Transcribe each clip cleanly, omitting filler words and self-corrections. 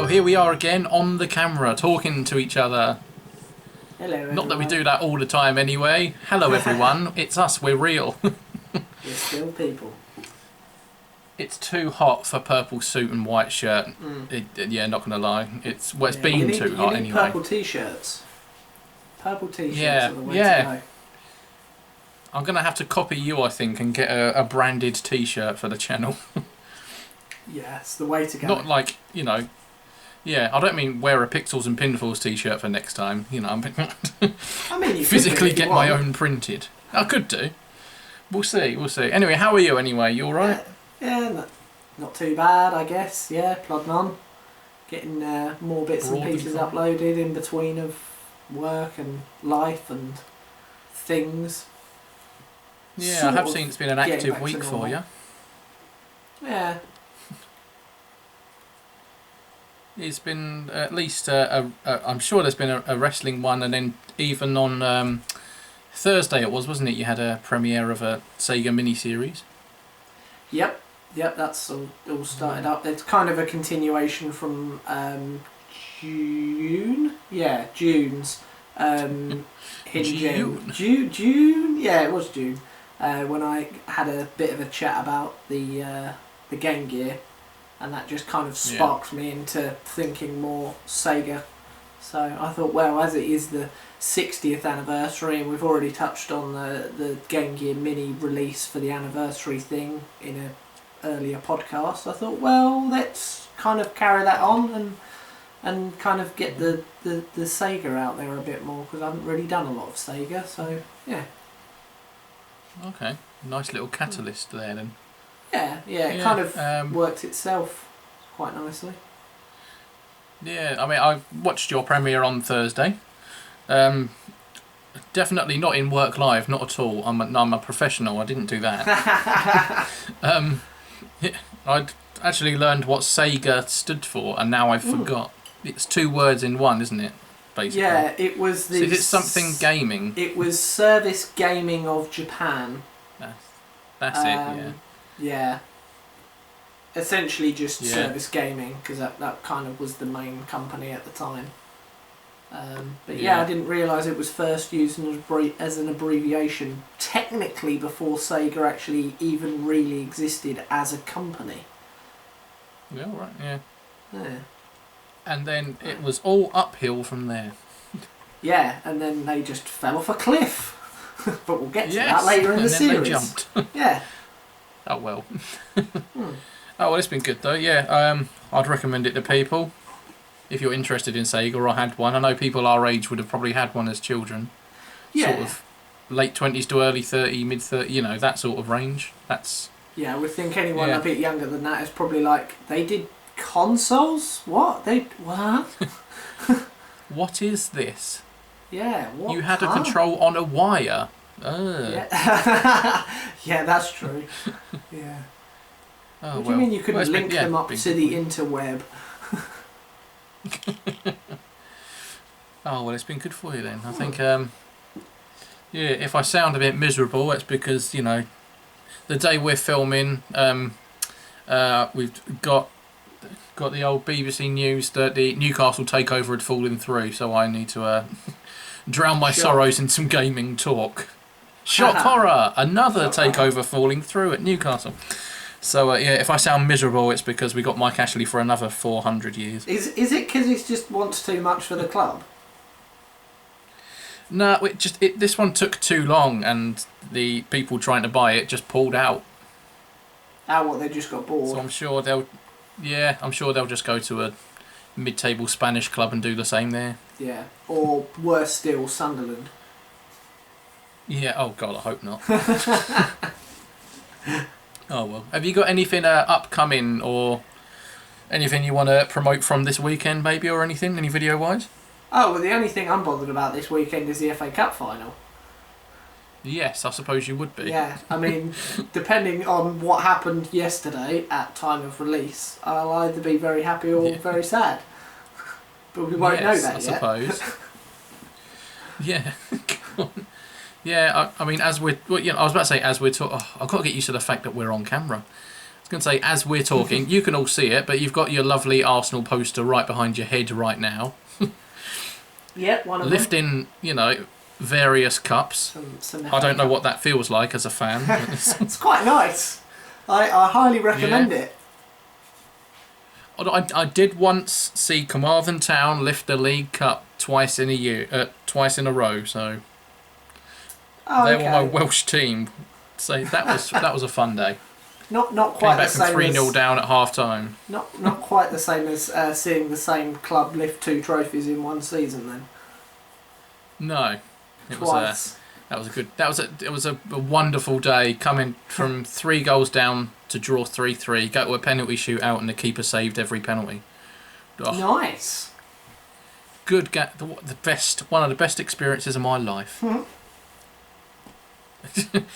Well, here we are again on the camera, talking to each other. Hello, everyone. Not that we do that all the time anyway. Hello, everyone. It's us. We're real. We're still people. It's too hot for purple suit and white shirt. Yeah, not gonna lie. It's been too hot anyway. Purple t-shirts. Purple t-shirts are the way to go. I'm gonna have to copy you, I think, and get a branded T-shirt for the channel. Yeah, it's the way to go. Not like, you know. Yeah, I don't mean wear a Pixels and Pinfalls T-shirt for next time. You know, I mean, you physically could get my own printed. I could do. We'll see. We'll see. Anyway, how are you? Anyway, you all right? Yeah, not too bad, I guess. Yeah, plodding on, getting more bits and pieces uploaded in between of work and life and things. Yeah, I have seen it's been an active week for you. Yeah. It's been at least, I'm sure there's been a wrestling one, and then even on Thursday it was, wasn't it? You had a premiere of a Sega miniseries. Yep, that's all started up. It's kind of a continuation from June? Yeah, June's. June? Yeah, it was June. When I had a bit of a chat about the Game Gear, and that just kind of sparked me into thinking more Sega. So I thought, well, as it is the 60th anniversary, and we've already touched on the Game Gear Mini release for the anniversary thing in an earlier podcast, I thought, well, let's kind of carry that on and kind of get the Sega out there a bit more, because I haven't really done a lot of Sega, so yeah. Okay, nice little catalyst there then. Yeah, it kind of worked itself quite nicely. Yeah, I mean, I watched your premiere on Thursday. Definitely not in work live, not at all. I'm a professional. I didn't do that. I'd actually learned what Sega stood for, and now I forgot. It's 2 words in one, isn't it? Basically. Yeah, it was the. So is it something gaming? It was Service Gaming of Japan. That's it. Yeah. Yeah. Essentially just Service Gaming, because that kind of was the main company at the time. But yeah, I didn't realise it was first used as an abbreviation, technically before Sega actually even really existed as a company. Yeah, right, yeah. And then it was all uphill from there. Yeah, and then they just fell off a cliff. But we'll get to that later in the series. And then they jumped. Yeah. Oh well. Oh well, it's been good though. Yeah, I'd recommend it to people if you're interested in Sega or had one. I know people our age would have probably had one as children. Yeah. Sort of late 20s to early 30, mid 30, you know, that sort of range. That's. Yeah, I would think anyone a bit younger than that is probably like, they did consoles? What? What? What is this? Yeah, what? You had a control on a wire. Yeah. Yeah, that's true. Yeah. Oh, what do you mean you couldn't link them up to the interweb? Oh, well, it's been good for you then. I think, if I sound a bit miserable, it's because, you know, the day we're filming, we've got the old BBC News that the Newcastle takeover had fallen through, so I need to drown my sorrows in some gaming talk. Shock horror! Another takeover falling through at Newcastle. So if I sound miserable, it's because we got Mike Ashley for another 400 years. Is it because he just wants too much for the club? No, this one took too long, and the people trying to buy it just pulled out. What, they just got bored? So I'm sure they'll just go to a mid-table Spanish club and do the same there. Yeah, or worse still, Sunderland. Yeah, oh God, I hope not. Oh well. Have you got anything upcoming or anything you want to promote from this weekend, maybe, or anything, any video-wise? Oh, well, the only thing I'm bothered about this weekend is the FA Cup final. Yes, I suppose you would be. Yeah, I mean, depending on what happened yesterday at time of release, I'll either be very happy or very sad. But we won't know that yet. I suppose. Yeah. Yeah, I mean, as we're, I was about to say, as we're talking, I've got to get used to the fact that we're on camera. was going to say, as we're talking, you can all see it, but you've got your lovely Arsenal poster right behind your head right now. Yeah, one of Lifting, various cups. Some I don't know what that feels like as a fan. It's quite nice. I highly recommend it. I did once see Carmarthen Town lift the League Cup twice in a row. So they were my Welsh team. So that was a fun day. Not quite the same. Came back from 3-0 down at half time. Not quite the same as seeing the same club lift 2 trophies in one season. Then. No, it Twice. It was a wonderful day, coming from 3 goals down to draw 3-3, go to a penalty shootout, and the keeper saved every penalty. Oh, nice. Good, one of the best experiences of my life.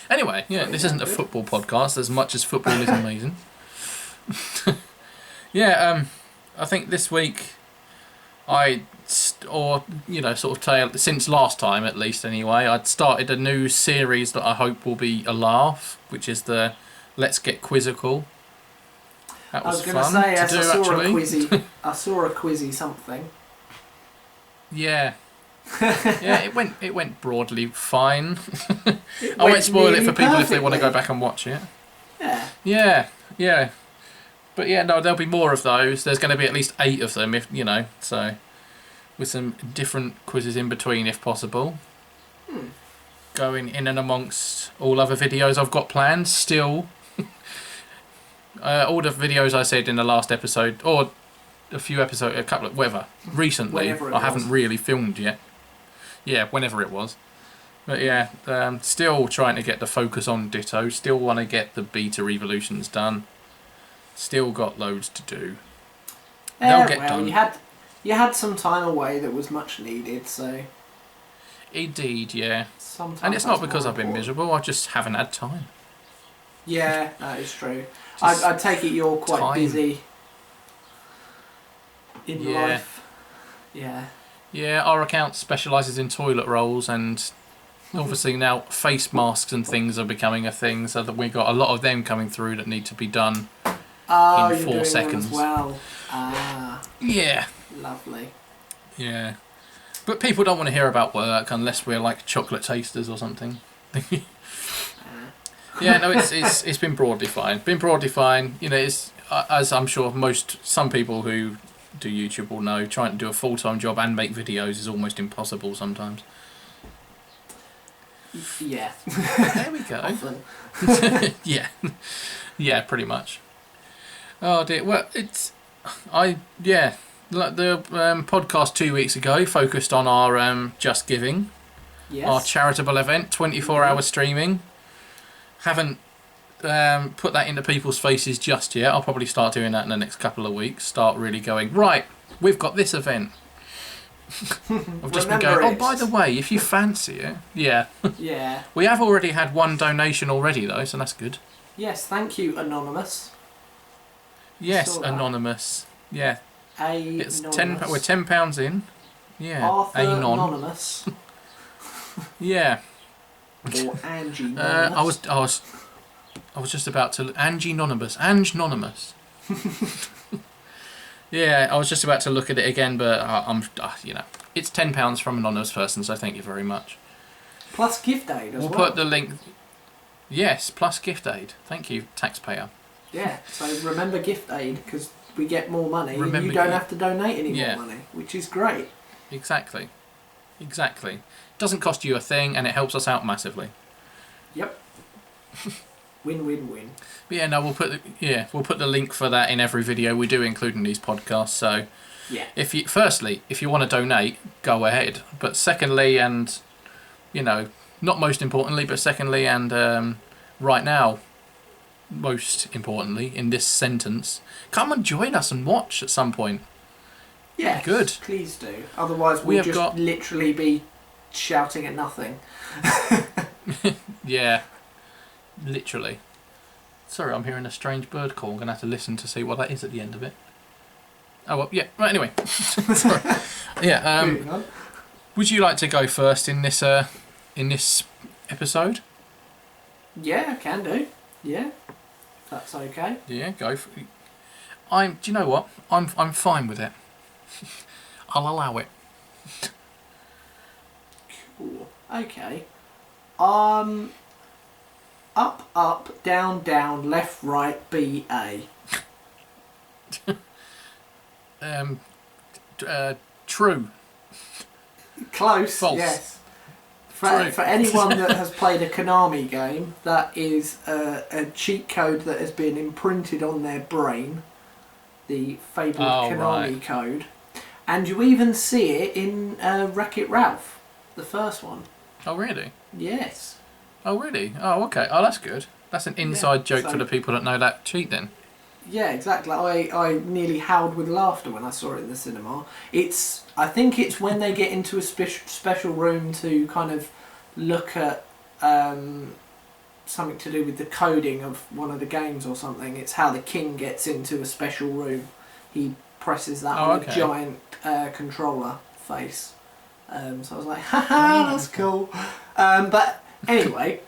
Anyway, this isn't a football podcast as much as football is amazing. I think this week since last time at least anyway, I'd started a new series that I hope will be a laugh, which is the Let's Get Quizzical. That was fun to do. I saw a quizzy something. Yeah. It went broadly fine. I won't spoil it for people if they want to go back and watch it. Yeah. But there'll be more of those. There's going to be at least 8 of them, so with some different quizzes in between if possible. Going in and amongst all other videos I've got planned still. All the videos I said in the last episode, or a couple of, whatever, recently, I haven't really filmed yet. Yeah, whenever it was. But still trying to get the focus on Ditto, still want to get the beta evolutions done. Still got loads to do. They'll get done. You had some time away that was much needed, so... Indeed, yeah. Sometimes and it's not because I've been miserable, I just haven't had time. Yeah, that is true. I take it you're quite busy in life. Yeah. Yeah, our account specialises in toilet rolls, and obviously now face masks and things are becoming a thing, so that we've got a lot of them coming through that need to be done in 4 seconds. Them as well. Yeah. Lovely. Yeah. But people don't want to hear about work unless we're like chocolate tasters or something. It's been broadly fine. It's as I'm sure some people who do YouTube will know, trying to do a full-time job and make videos is almost impossible sometimes. Yeah. There we go. Yeah, pretty much. Oh dear. Well, the podcast 2 weeks ago focused on our Just Giving, our charitable event, 24-hour streaming. Haven't put that into people's faces just yet. I'll probably start doing that in the next couple of weeks. Start really going, right, we've got this event. I've just been going, by the way, if you fancy it. Yeah. Yeah. We have already had 1 donation already, though, so that's good. Yes, thank you, Anonymous. Yes, Anonymous. Yeah. It's we're £10 in. Yeah. Arthur Anonymous. Yeah. Or Angie Anonymous. I was just about to Angie Anonymous. Ange-nonymous. Yeah, I was just about to look at it again, but it's £10 from anonymous person, so thank you very much. Plus gift aid as well. We'll put the link. Yes, plus gift aid. Thank you, taxpayer. Yeah, so remember gift aid, because we get more money and you don't have to donate any more money, which is great. Exactly. Doesn't cost you a thing, and it helps us out massively. Yep. Win-win-win. But yeah, no, we'll put the link for that in every video we do, including these podcasts. So, if you want to donate, go ahead. But secondly, and not most importantly, but secondly, and right now, most importantly, in this sentence, come and join us and watch at some point. Yeah, good. Please do. Otherwise, we'll just literally be shouting at nothing. Yeah, literally. Sorry, I'm hearing a strange bird call. I'm going to have to listen to see what that is at the end of it. Oh, well, yeah. Right, anyway. Sorry. Yeah, would you like to go first in this episode? Yeah, I can do. Yeah. That's okay. Yeah, go for it. Do you know what? I'm fine with it. I'll allow it. Cool. Okay. Up, up, down, down, left, right, B, A. True. Close. False. Yes. True. For anyone that has played a Konami game, that is a cheat code that has been imprinted on their brain. The fabled Konami code. And you even see it in Wreck-It Ralph, the first one. Oh, really? Yes. Oh, really? Oh, okay. Oh, that's good. That's an inside joke for the people that know that cheat then. Yeah, exactly. I nearly howled with laughter when I saw it in the cinema. I think it's when they get into a special room to kind of look at something to do with the coding of one of the games or something. It's how the king gets into a special room. He presses that on a giant controller face. So I was like, haha, that's cool. But anyway,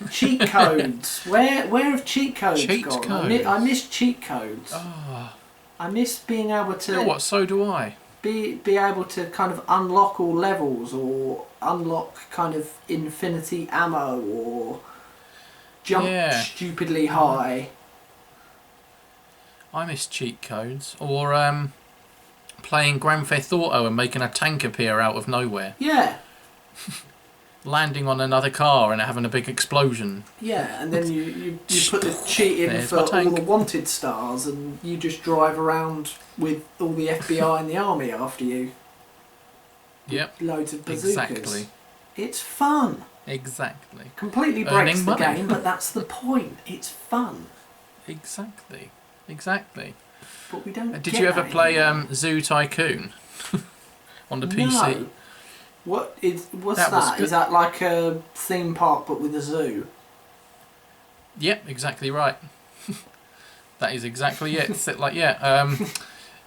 cheat codes. Where have cheat codes gone? I miss cheat codes. Oh. I miss being able to. You know what? So do I. Be able to kind of unlock all levels or unlock kind of infinity ammo or jump stupidly high. I miss cheat codes or playing Grand Theft Auto and making a tank appear out of nowhere. Yeah. Landing on another car and having a big explosion. Yeah, and then you put the cheat in for all the wanted stars and you just drive around with all the FBI and the army after you. Yep. Loads of bazookas. Exactly. It's fun. Exactly. Completely breaks the game, but that's the point. It's fun. Exactly. But we don't. Did you ever play Zoo Tycoon on the PC? No. What's that? Is that like a theme park but with a zoo? Yep, exactly right. That is exactly it.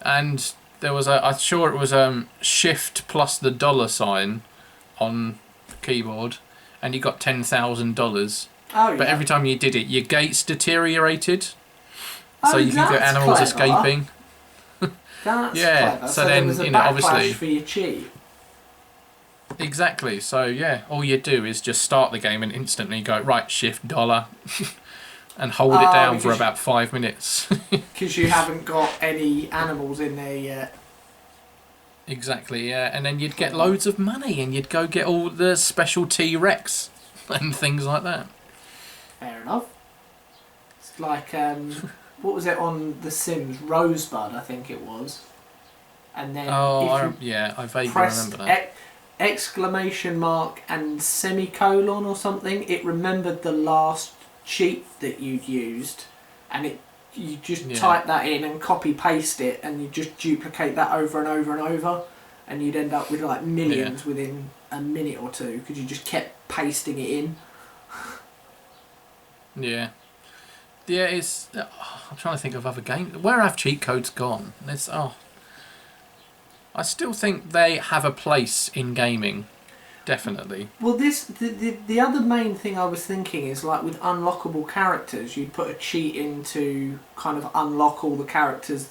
And there was I'm sure it was shift plus the $ on the keyboard, and you got $10,000. Oh yeah. But every time you did it, your gates deteriorated, so you could get animals clever. escaping. That's yeah. clever. So then there was a obviously for your cheat. Exactly. So yeah, all you do is just start the game and instantly go right shift $, and hold it down for about 5 minutes. Because you haven't got any animals in there yet. Exactly. Yeah, and then you'd get loads of money, and you'd go get all the special T-Rex and things like that. Fair enough. It's like what was it on The Sims? Rosebud, I think it was. And then I vaguely remember that. Exclamation mark and semicolon or something, it remembered the last cheat that you'd used, and you just type that in and copy paste it, and you just duplicate that over and over and over, and you'd end up with like millions within a minute or two because you just kept pasting it in. Yeah, it's. I'm trying to think of other games. Where have cheat codes gone? I still think they have a place in gaming, definitely. Well, the other main thing I was thinking is like with unlockable characters, you'd put a cheat in to kind of unlock all the characters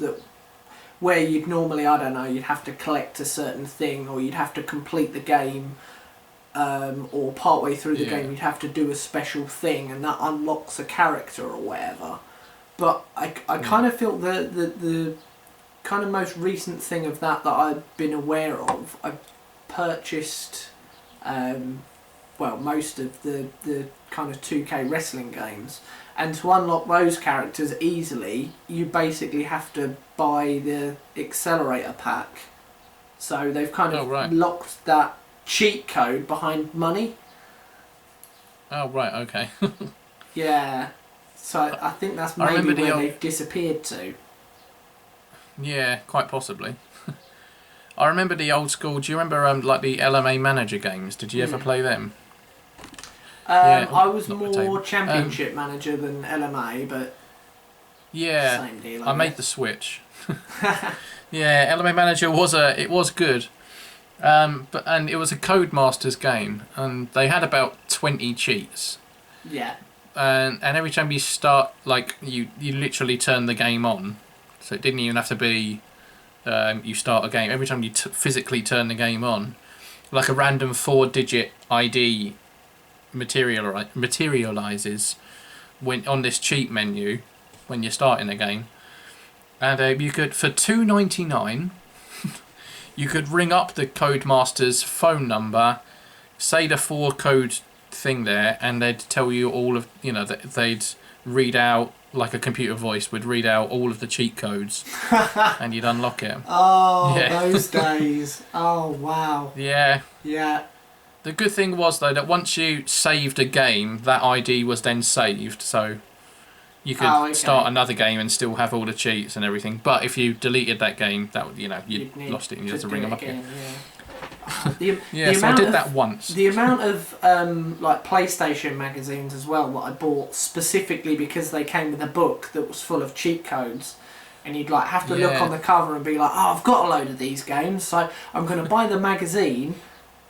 where you'd normally, I don't know, you'd have to collect a certain thing, or you'd have to complete the game, or partway through the game you'd have to do a special thing, and that unlocks a character or whatever. But I kind of feel the kind of most recent thing of that I've been aware of, I purchased most of the kind of 2K wrestling games, and to unlock those characters easily you basically have to buy the accelerator pack, so they've kind of locked that cheat code behind money. Oh right, okay. Yeah, so I think that's maybe where they've disappeared to. Yeah, quite possibly. I remember the old school. Do you remember like the LMA Manager games? Did you ever play them? I was more Championship Manager than LMA, but same deal. I made the switch. Yeah, LMA Manager was good, and it was a Codemasters game, and they had about 20 cheats. Yeah. and every time you start, like you literally turn the game on. So it didn't even have to be you start a game. Every time you physically turn the game on, like a random 4-digit ID materializes when on this cheat menu when you're starting a game, and you could, for $2.99, you could ring up the Codemaster's phone number, say the 4-code thing there, and they'd tell you all of, that they'd read out, like a computer voice would read out all of the cheat codes, and you'd unlock it. Oh, yeah. Those days. Oh, wow. Yeah. Yeah. The good thing was, though, that once you saved a game, that ID was then saved, so you could start another game and still have all the cheats and everything. But if you deleted that game, that would, you'd lost it and you had to ring them up again. Yeah. So I did that once. The amount of like PlayStation magazines as well that I bought specifically because they came with a book that was full of cheat codes, and you'd like have to look on the cover and be like, oh, I've got a load of these games, so I'm going to buy the magazine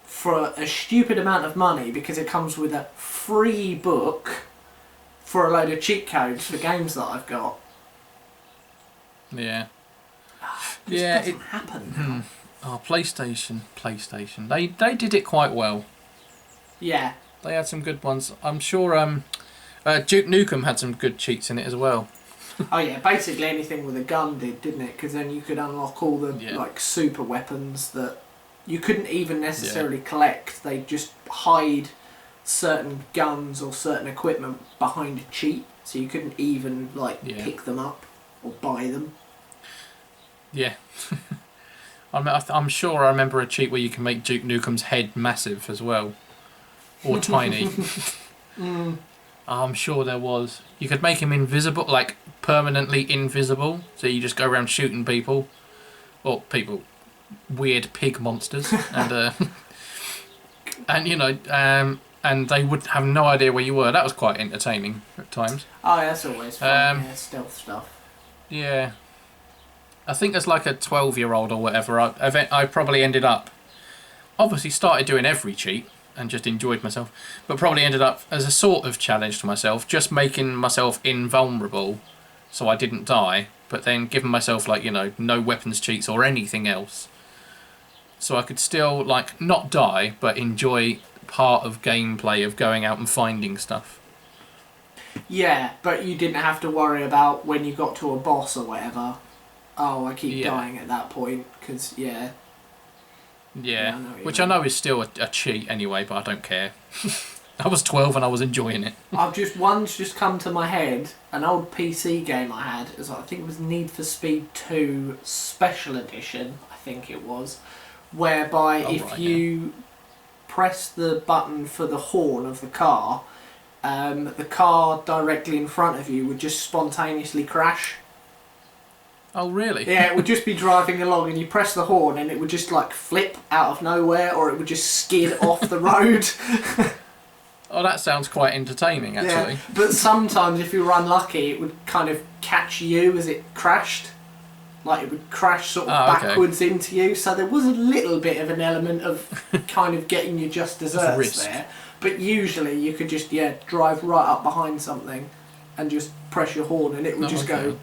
for a stupid amount of money because it comes with a free book for a load of cheat codes for games that I've got. Yeah. It doesn't happen now. Oh, PlayStation. They did it quite well. Yeah. They had some good ones. I'm sure Duke Nukem had some good cheats in it as well. Oh yeah, basically anything with a gun didn't it? Because then you could unlock all the like super weapons that you couldn't even necessarily collect. They just hide certain guns or certain equipment behind a cheat, so you couldn't even pick them up or buy them. Yeah. I'm sure I remember a cheat where you can make Duke Nukem's head massive as well, or tiny. I'm sure there was. You could make him invisible, like permanently invisible, so you just go around shooting people, or weird pig monsters, and and they would have no idea where you were. That was quite entertaining at times. Oh, that's always fun. Stealth stuff. Yeah. I think as like a 12-year-old or whatever, I probably ended up, obviously started doing every cheat and just enjoyed myself, but probably ended up as a sort of challenge to myself, just making myself invulnerable so I didn't die, but then giving myself no weapons cheats or anything else, so I could still not die but enjoy part of gameplay of going out and finding stuff. Yeah, but you didn't have to worry about when you got to a boss or whatever. Oh, I keep dying at that point, because, Yeah, which I know is still a cheat anyway, but I don't care. I was 12 and I was enjoying it. One's just come to my head, an old PC game I had, I think it was Need for Speed 2 Special Edition, I think it was, whereby if you press the button for the horn of the car directly in front of you would just spontaneously crash. Oh, really? Yeah, it would just be driving along and you press the horn and it would just flip out of nowhere, or it would just skid off the road. Oh, that sounds quite entertaining, actually. Yeah, but sometimes if you were unlucky, it would kind of catch you as it crashed. It would crash sort of backwards into you, so there was a little bit of an element of kind of getting you just desserts there. But usually you could just, drive right up behind something and just press your horn and it would just go...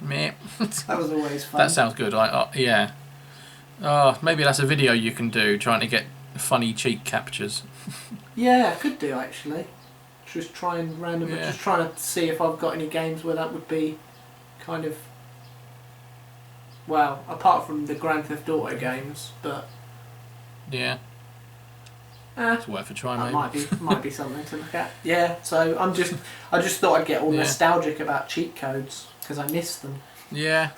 Meh. That was always fun. That sounds good. Yeah. Oh, maybe that's a video you can do, trying to get funny cheat captures. Yeah, I could do actually. Just trying to see if I've got any games where that would be kind of... Well, apart from the Grand Theft Auto games, but... Yeah. It's worth a try, maybe. Might be something to look at. Yeah, so I just thought I'd get all nostalgic about cheat codes, because I miss them. Yeah.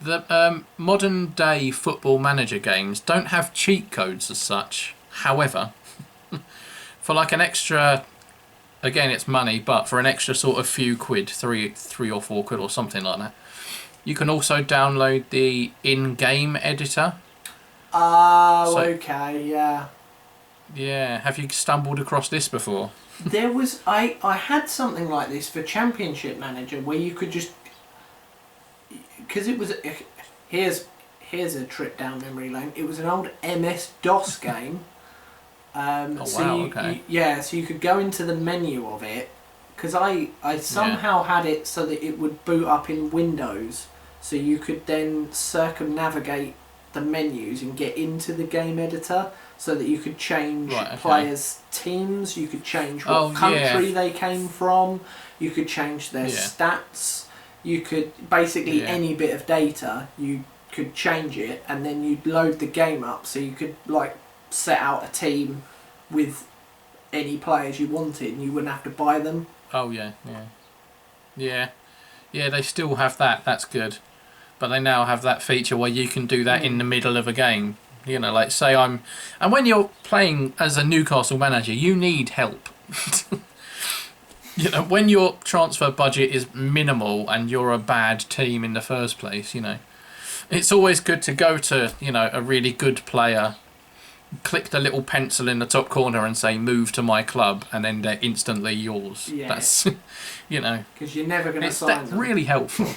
The modern day Football Manager games don't have cheat codes as such. However, for an extra, again it's money, but for an extra sort of few quid, three or 4 quid or something like that, you can also download the in-game editor. Oh, okay, yeah. Yeah, have you stumbled across this before? There was... I had something like this for Championship Manager where you could just... Because it was... Here's a trip down memory lane. It was an old MS-DOS game Okay. So you could go into the menu of it, because I somehow had it so that it would boot up in Windows, so you could then circumnavigate the menus and get into the game editor, so that you could change players' teams, you could change what country they came from, you could change their stats, you could basically any bit of data you could change it, and then you'd load the game up so you could like set out a team with any players you wanted and you wouldn't have to buy them. They still have that. That's good, but they now have that feature where you can do that in the middle of a game. You know, like say and when you're playing as a Newcastle manager, you need help. You know, when your transfer budget is minimal and you're a bad team in the first place, you know, it's always good to go to, you know, a really good player, click the little pencil in the top corner and say move to my club, and then they're instantly yours. That's, you know, because you're never going to sign them. That's really helpful.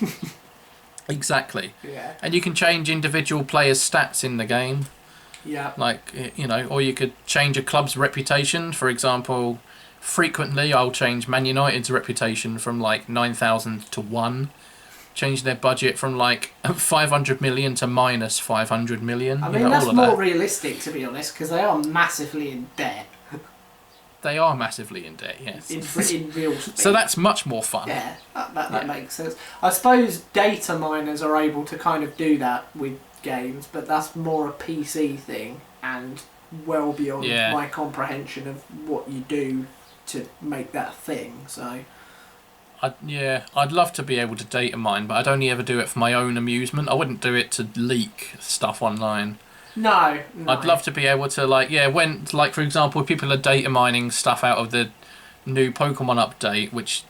Exactly. Yeah. And you can change individual players' stats in the game. Yeah. Like, you know, or you could change a club's reputation. For example, frequently I'll change Man United's reputation from like 9,000 to 1. Change their budget from like 500 million to minus 500 million. I mean, that's more realistic, to be honest, because they are massively in debt. They are massively in debt, yes. In real speed. So that's much more fun. Yeah, that makes sense. I suppose data miners are able to kind of do that with games, but that's more a PC thing and well beyond my comprehension of what you do to make that thing. So I'd love to be able to data mine, but I'd only ever do it for my own amusement. I wouldn't do it to leak stuff online. No. I'd love to be able to, when, for example, people are data mining stuff out of the new Pokemon update,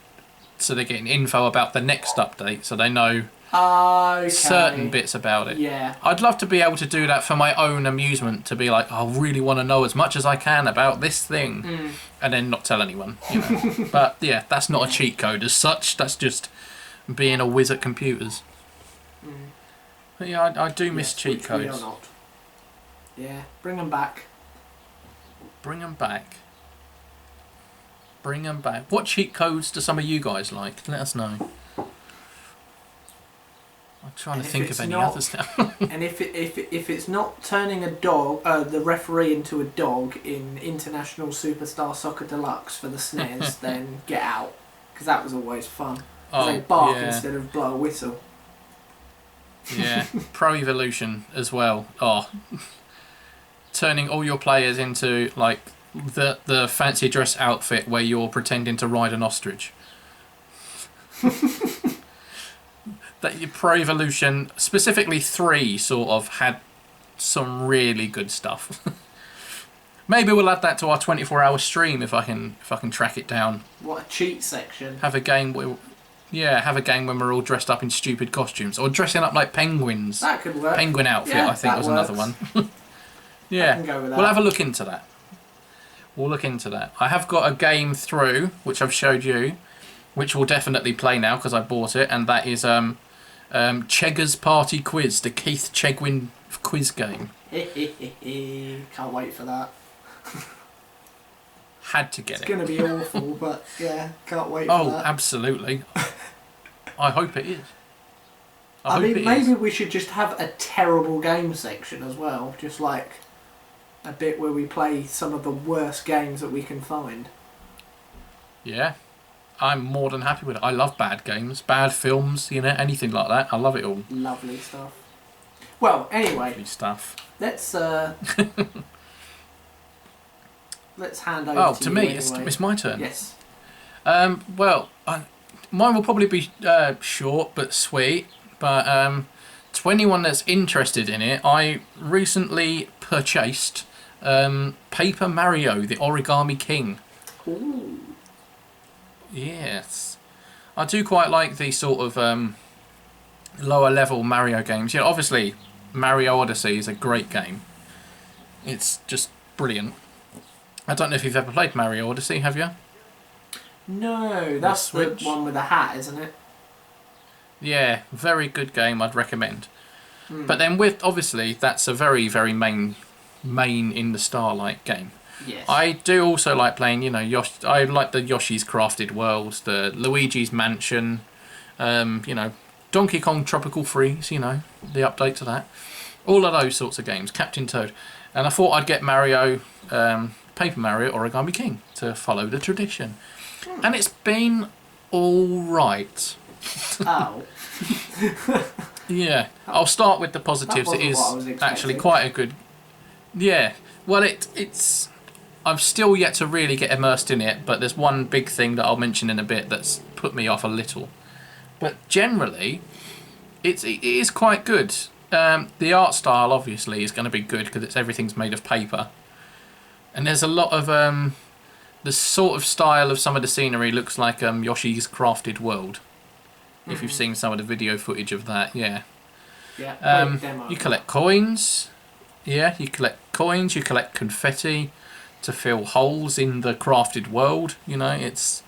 so they're getting info about the next update, so they know certain bits about it. Yeah. I'd love to be able to do that for my own amusement, to be like, I really want to know as much as I can about this thing, and then not tell anyone. You know? But yeah, that's not a cheat code as such. That's just being a whiz at computers. But yeah, I do miss cheat codes. We are not. Yeah, bring them back. Bring them back. Bring them back. What cheat codes do some of you guys like? Let us know. I'm trying to think of any others now. And if it's not turning a dog, the referee into a dog in International Superstar Soccer Deluxe for the SNES, then get out, because that was always fun. They bark instead of blow a whistle. Yeah, Pro Evolution as well. Turning all your players into like the fancy dress outfit where you're pretending to ride an ostrich. That your Pro Evolution, specifically 3, sort of had some really good stuff. Maybe we'll add that to our 24-hour stream if I can track it down. What a cheat section! Have a game when we're all dressed up in stupid costumes, or dressing up like penguins. That could work. Penguin outfit, I think, was another one. Yeah, I can go with that. We'll have a look into that. I have got a game through which I've showed you, which we'll definitely play now because I bought it, and that is Cheggers Party Quiz, the Keith Chegwin quiz game. Can't wait for that. Had to get it. It's going to be awful, but yeah, can't wait for that. Oh, absolutely. I hope it is. I mean, maybe we should just have a terrible game section as well, just like a bit where we play some of the worst games that we can find. Yeah. I'm more than happy with it. I love bad games, bad films, anything like that. I love it all. Lovely stuff. Well, anyway. Lovely stuff. Let's hand over to to you me. anyway. It's my turn. Yes. Mine will probably be short but sweet. But to anyone that's interested in it, I recently purchased Paper Mario, the Origami King. Ooh. Yes. I do quite like the sort of lower level Mario games. Obviously Mario Odyssey is a great game. It's just brilliant. I don't know if you've ever played Mario Odyssey, have you? No, that's the one with the hat, isn't it? Yeah, very good game, I'd recommend. But then obviously that's a very, very main in the Starlight game. Yes. I do also like playing, I like the Yoshi's Crafted World, the Luigi's Mansion, Donkey Kong Tropical Freeze, the update to that. All of those sorts of games, Captain Toad. And I thought I'd get Mario, Paper Mario Origami King to follow the tradition. And it's been all right. Oh. Yeah, I'll start with the positives. It is actually quite a good... Yeah, well, it's... I've still yet to really get immersed in it, but there's one big thing that I'll mention in a bit that's put me off a little. But generally, it is quite good. The art style, obviously, is going to be good because everything's made of paper. And there's a lot of... the sort of style of some of the scenery looks like Yoshi's Crafted World. If you've seen some of the video footage of that, yeah. Yeah. You collect coins. Yeah, you collect coins. You collect confetti to fill holes in the crafted world. It's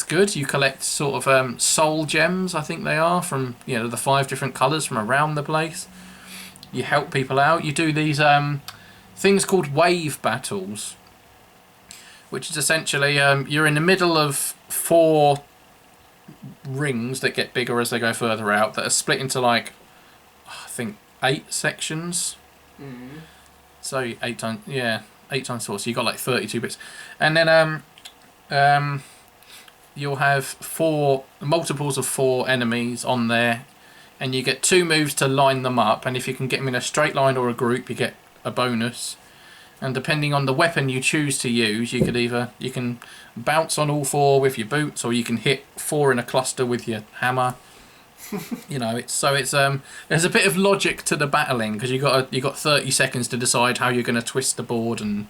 good. You collect sort of soul gems, I think they are, from the 5 different colours from around the place. You help people out. You do these things called wave battles, which is essentially you're in the middle of 4 rings that get bigger as they go further out that are split into I think 8 sections. So 8 times 4, so you got like 32 bits, and then you'll have 4 multiples of 4 enemies on there, and you get 2 moves to line them up, and if you can get them in a straight line or a group you get a bonus. And depending on the weapon you choose to use, you can bounce on all 4 with your boots, or you can hit 4 in a cluster with your hammer. There's a bit of logic to the battling because you got 30 seconds to decide how you're going to twist the board and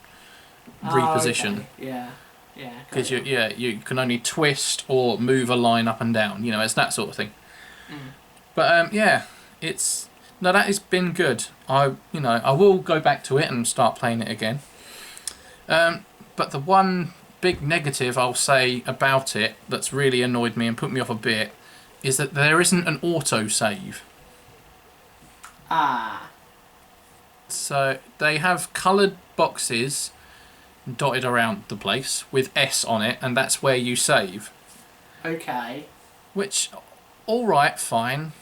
reposition. Okay. Yeah. Because you can only twist or move a line up and down. It's that sort of thing. But that has been good. I will go back to it and start playing it again. But the one big negative I'll say about it that's really annoyed me and put me off a bit is that there isn't an auto-save. So they have coloured boxes dotted around the place with S on it, and that's where you save. Okay. Which, alright, fine.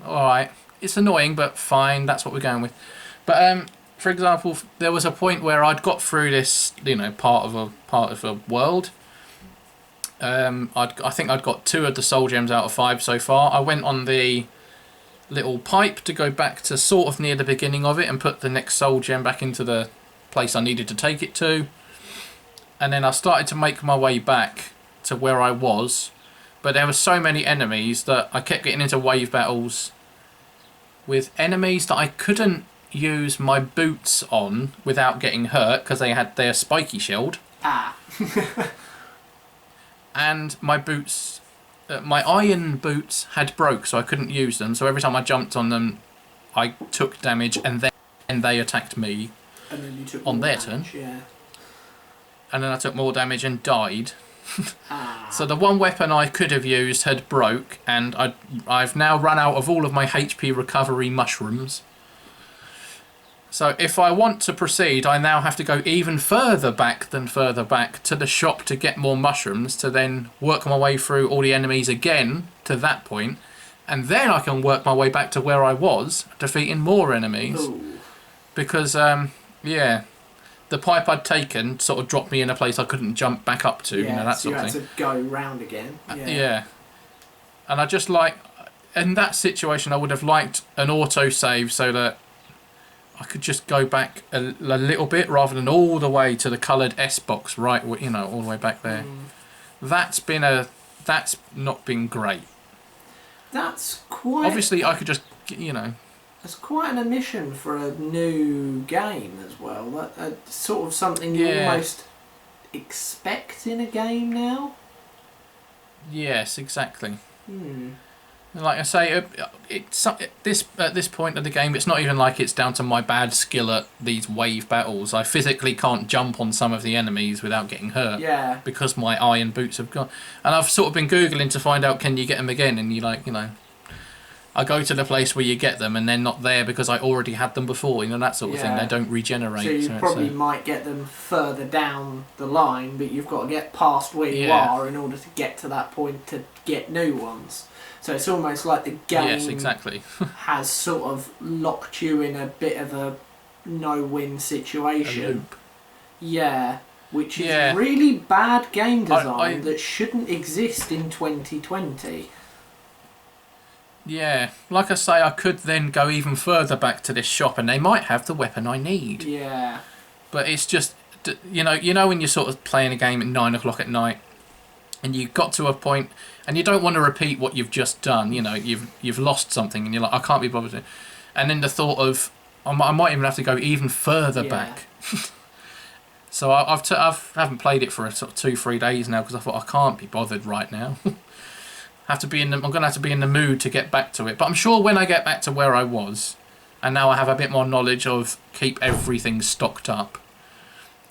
Alright. It's annoying, but fine, that's what we're going with. But, for example, there was a point where I'd got through this, part of a world. I think I'd got 2 of the soul gems out of 5 so far. I went on the little pipe to go back to sort of near the beginning of it and put the next soul gem back into the place I needed to take it to. And then I started to make my way back to where I was. But there were so many enemies that I kept getting into wave battles with enemies that I couldn't use my boots on without getting hurt because they had their spiky shelled. And my boots, my iron boots had broke, so I couldn't use them. So every time I jumped on them, I took damage, and then they attacked me. And then you took on their damage, turn. Yeah. And then I took more damage and died. So the one weapon I could have used had broke, and I've now run out of all of my HP recovery mushrooms. So if I want to proceed, I now have to go even further back to the shop to get more mushrooms, to then work my way through all the enemies again to that point, and then I can work my way back to where I was, defeating more enemies. Ooh. Because, the pipe I'd taken sort of dropped me in a place I couldn't jump back up to, that so sort of thing. you had to go round again. Yeah. And I just in that situation, I would have liked an auto-save so that I could just go back a little bit rather than all the way to the coloured S box, right? All the way back there. That's not been great. That's quite... Obviously, I could just, It's quite an omission for a new game as well. Sort of something you almost expect in a game now. Yes, exactly. Like I say, at this point of the game, it's not even like it's down to my bad skill at these wave battles. I physically can't jump on some of the enemies without getting hurt. Yeah. Because my iron boots have gone. And I've sort of been Googling to find out, can you get them again? And I go to the place where you get them and they're not there because I already had them before, that sort of thing. They don't regenerate. So you probably might get them further down the line, but you've got to get past where you are in order to get to that point to get new ones. So it's almost like the game has sort of locked you in a bit of a no-win situation. A loop. Yeah, which is really bad game design that shouldn't exist in 2020. Yeah, like I say, I could then go even further back to this shop and they might have the weapon I need. Yeah. But it's just, you know when you're sort of playing a game at 9 o'clock at night and you got to a point and you don't want to repeat what you've just done, you've lost something and you're like, I can't be bothered. And then the thought of, I might even have to go even further back. So I haven't played it for sort of 2-3 days now because I thought I can't be bothered right now. I'm going to have to be in the mood to get back to it. But I'm sure when I get back to where I was, and now I have a bit more knowledge of keep everything stocked up,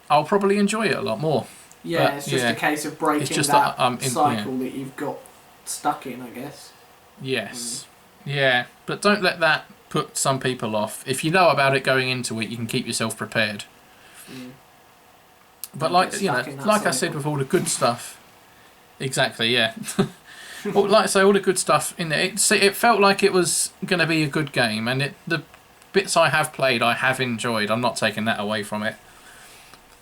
I'll probably enjoy it a lot more. Yeah, but, it's just a case of breaking that cycle that you've got stuck in, I guess. Yes. Yeah, but don't let that put some people off. If you know about it going into it, you can keep yourself prepared. But like I said with all the good stuff, exactly, yeah. Well, like I say, all the good stuff in there. It felt like it was going to be a good game, and the bits I have played, I have enjoyed. I'm not taking that away from it.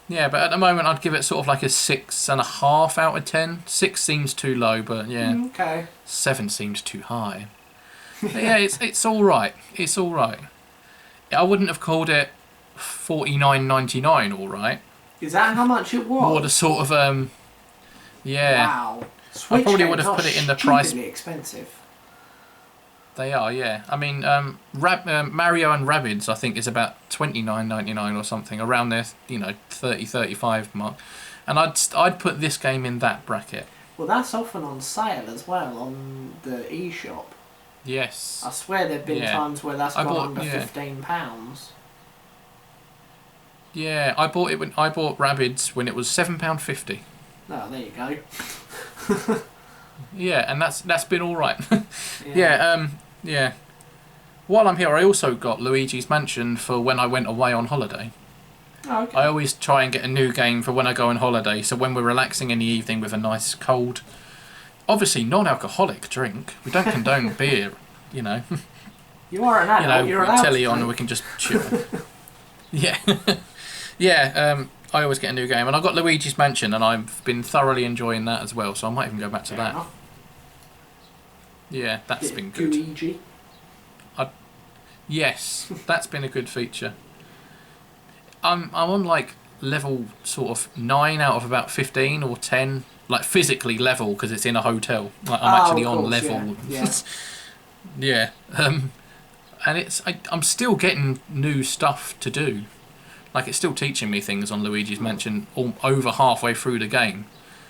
Yeah, but at the moment, I'd give it sort of like a 6.5 out of 10. 6 seems too low, but yeah. Okay. 7 seems too high. But yeah, it's all right. It's all right. I wouldn't have called it $49.99. All right. Is that how much it was? More the sort of yeah. Wow. I probably would have put it in the price. Expensive. They are, yeah. I mean, Mario and Rabbids, I think, is about $29.99 or something, around there, 30-35 mark. And I'd put this game in that bracket. Well, that's often on sale as well on the eShop. Yes. I swear there've been times where that's gone under £15. Yeah, I bought Rabbids when it was £7.50. Oh, there you go. Yeah, and that's been all right. Yeah. While I'm here, I also got Luigi's Mansion for when I went away on holiday. Oh, okay. I always try and get a new game for when I go on holiday, so when we're relaxing in the evening with a nice cold, obviously non-alcoholic drink. We don't condone beer, You are an adult. You're allowed telly to on, and we can just chill. Yeah. Yeah. I always get a new game, and I got Luigi's Mansion, and I've been thoroughly enjoying that as well. So I might even go back to that. Yeah, that's been good. Luigi. Yes, that's been a good feature. I'm on like level sort of 9 out of about 15 or 10, like physically level because it's in a hotel. Like I'm actually on level. Yeah. And I'm still getting new stuff to do. Like, it's still teaching me things on Luigi's Mansion over halfway through the game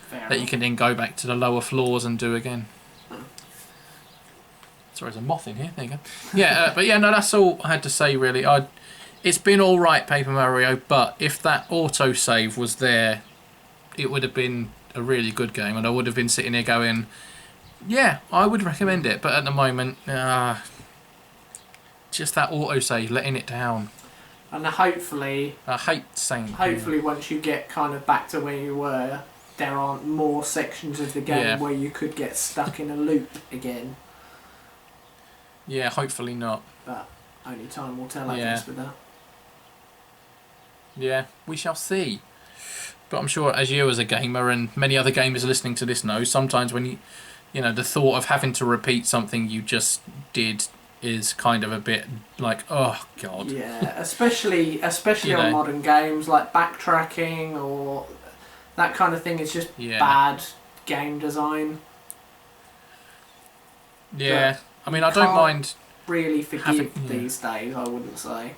that you can then go back to the lower floors and do again. Sorry, there's a moth in here. There you go. Yeah, but yeah, no, that's all I had to say, really. It's been all right, Paper Mario, but if that autosave was there, it would have been a really good game, and I would have been sitting here going, yeah, I would recommend it. But at the moment, just that autosave, letting it down. And hopefully, I hate saying. Hopefully, once you get kind of back to where you were, there aren't more sections of the game where you could get stuck in a loop again. Yeah, hopefully not. But only time will tell, I guess, with that. Yeah, we shall see. But I'm sure, as you as a gamer and many other gamers listening to this know, sometimes when the thought of having to repeat something you just did is kind of a bit like, oh god. Yeah, especially on modern games, like backtracking or that kind of thing is just bad game design. Yeah, I mean, I don't mind really forgive these days, I wouldn't say.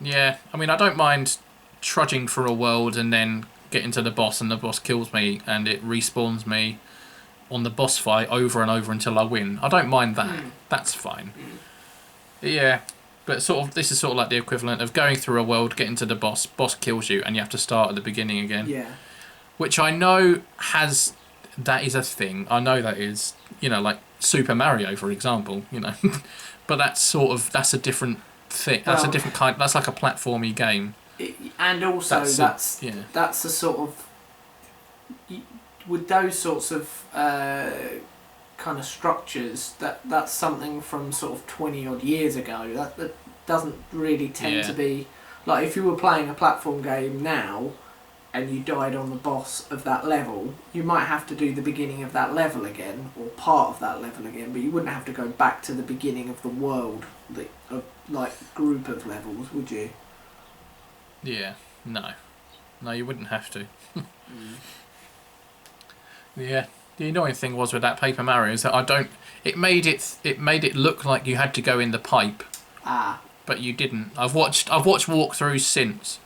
Yeah, I mean, I don't mind trudging through a world and then getting to the boss and the boss kills me and it respawns me on the boss fight over and over until I win. I don't mind that. That's fine. Yeah, but this is sort of like the equivalent of going through a world, getting to the boss kills you, and you have to start at the beginning again. Yeah. Which I know has that is a thing. I know that is, you know, like Super Mario, for example, you know. But that's a different thing. That's a different kind. That's like a platformy game. And also that's a sort of, with those sorts of kind of structures, that's something from sort of 20 odd years ago. That doesn't really tend to be like, if you were playing a platform game now and you died on the boss of that level, you might have to do the beginning of that level again, or part of that level again, but you wouldn't have to go back to the beginning of the world, like group of levels, would you? Yeah, no, you wouldn't have to. Yeah, the annoying thing was with that Paper Mario is that it made it look like you had to go in the pipe. But you didn't. I've watched walkthroughs since.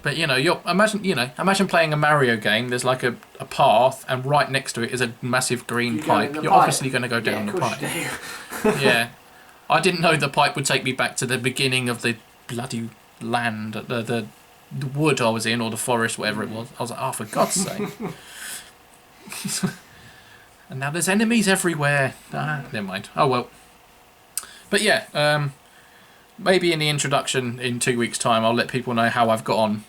But you know, imagine playing a Mario game. There's like a path, and right next to it is a massive green pipe. You're obviously going to go down the pipe. Yeah, I didn't know the pipe would take me back to the beginning of the bloody land, the wood I was in, or the forest, whatever it was. I was like, oh, for God's sake! And now there's enemies everywhere. Never mind. Oh well. But yeah. Maybe in the introduction in 2 weeks' time, I'll let people know how I've got on.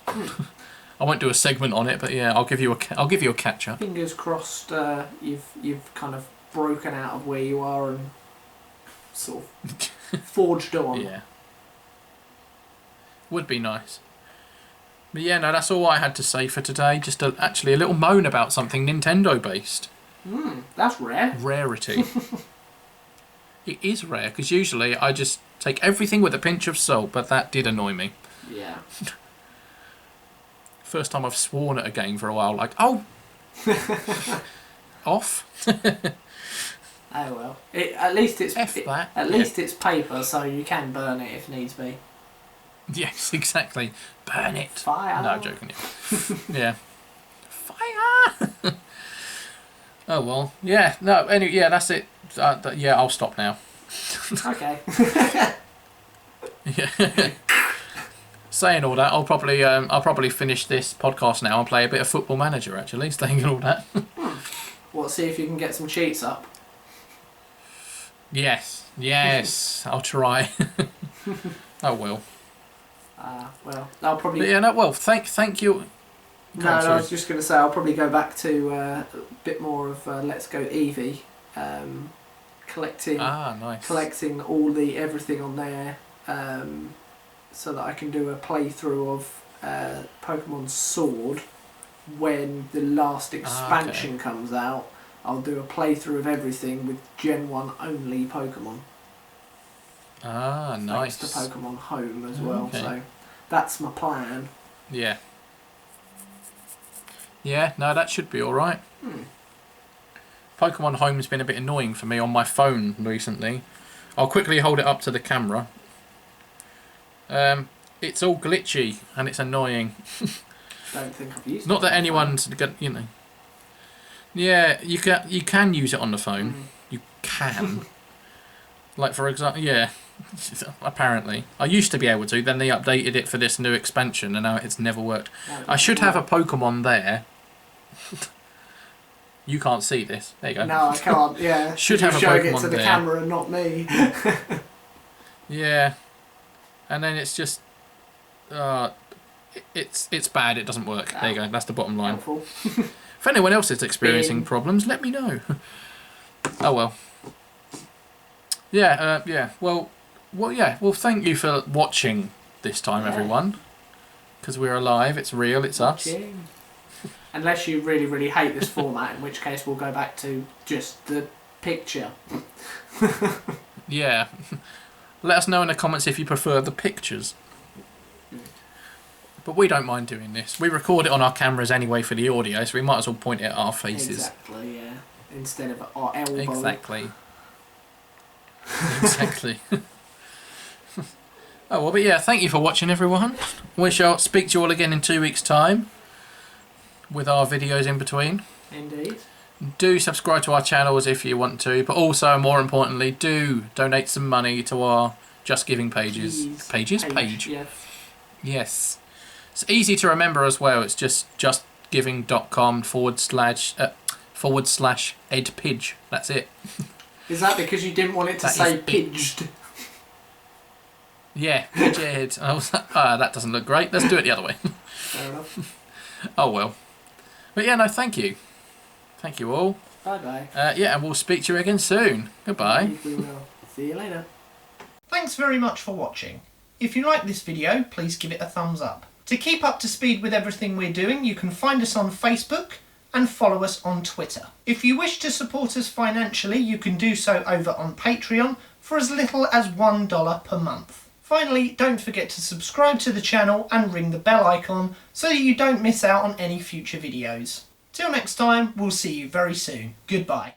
I won't do a segment on it, but yeah, I'll give you a catch up. Fingers crossed, you've kind of broken out of where you are and sort of forged on. Yeah, would be nice. But yeah, no, that's all I had to say for today. Just actually a little moan about something Nintendo based. That's rare. Rarity. It is rare because usually I just take everything with a pinch of salt, but that did annoy me. Yeah. First time I've sworn at a game for a while, like, oh, off. Oh well. At least it's it's paper, so you can burn it if needs be. Yes, exactly. Burn it. Fire. No, I'm joking. Yeah. Fire. Oh well. Yeah. No. Anyway. Yeah. That's it. Yeah. I'll stop now. Okay. Yeah. Saying all that, I'll probably finish this podcast now and play a bit of Football Manager. Actually, saying all that. Well, see if you can get some cheats up. Yes. I'll try. Oh well. Well, I'll probably. But yeah. No. Well, thank you. No, I was just going to say I'll probably go back to a bit more of Let's Go Eevee, collecting everything on there, so that I can do a playthrough of Pokemon Sword when the last expansion comes out. I'll do a playthrough of everything with Gen 1 only Pokemon. Nice. Thanks to Pokemon Home as well, so that's my plan. Yeah. Yeah, no, that should be alright. Pokemon Home's been a bit annoying for me on my phone recently. I'll quickly hold it up to the camera. It's all glitchy and it's annoying. Don't think I've used it. Not that anyone's, you know. Yeah, you can use it on the phone. You can. Like, for example, yeah. Apparently. I used to be able to, then they updated it for this new expansion and now it's never worked. I should have a Pokemon there. You can't see this. There you go. No, I can't, yeah. Should have a Pokemon showing it to the camera, not me. Yeah. And then it's just... it's bad, it doesn't work. There you go, that's the bottom line. Helpful. If anyone else is experiencing problems, let me know. Oh well. Yeah, yeah. Well, thank you for watching this time, everyone. Because we're alive, it's real, it's us. Unless you really, really hate this format, in which case we'll go back to just the picture. Yeah. Let us know in the comments if you prefer the pictures. But we don't mind doing this. We record it on our cameras anyway for the audio, so we might as well point it at our faces. Exactly, yeah. Instead of our elbow. Exactly. Exactly. Oh, well, but yeah, thank you for watching, everyone. We shall speak to you all again in 2 weeks' time with our videos in between. Indeed. Do subscribe to our channels if you want to, but also, more importantly, do donate some money to our Just Giving pages. Page. Yes. Yes. It's easy to remember as well. It's just justgiving.com / /EdPidge. That's it. Is that because you didn't want it to say Pidged? Yeah, Pidgehead. I was like, that doesn't look great. Let's do it the other way. Fair enough. Oh well. But yeah, no, thank you. Thank you all. Bye-bye. Yeah, and we'll speak to you again soon. Goodbye. We will. See you later. Thanks very much for watching. If you like this video, please give it a thumbs up. To keep up to speed with everything we're doing, you can find us on Facebook and follow us on Twitter. If you wish to support us financially, you can do so over on Patreon for as little as $1 per month. Finally, don't forget to subscribe to the channel and ring the bell icon so that you don't miss out on any future videos. Till next time, we'll see you very soon. Goodbye.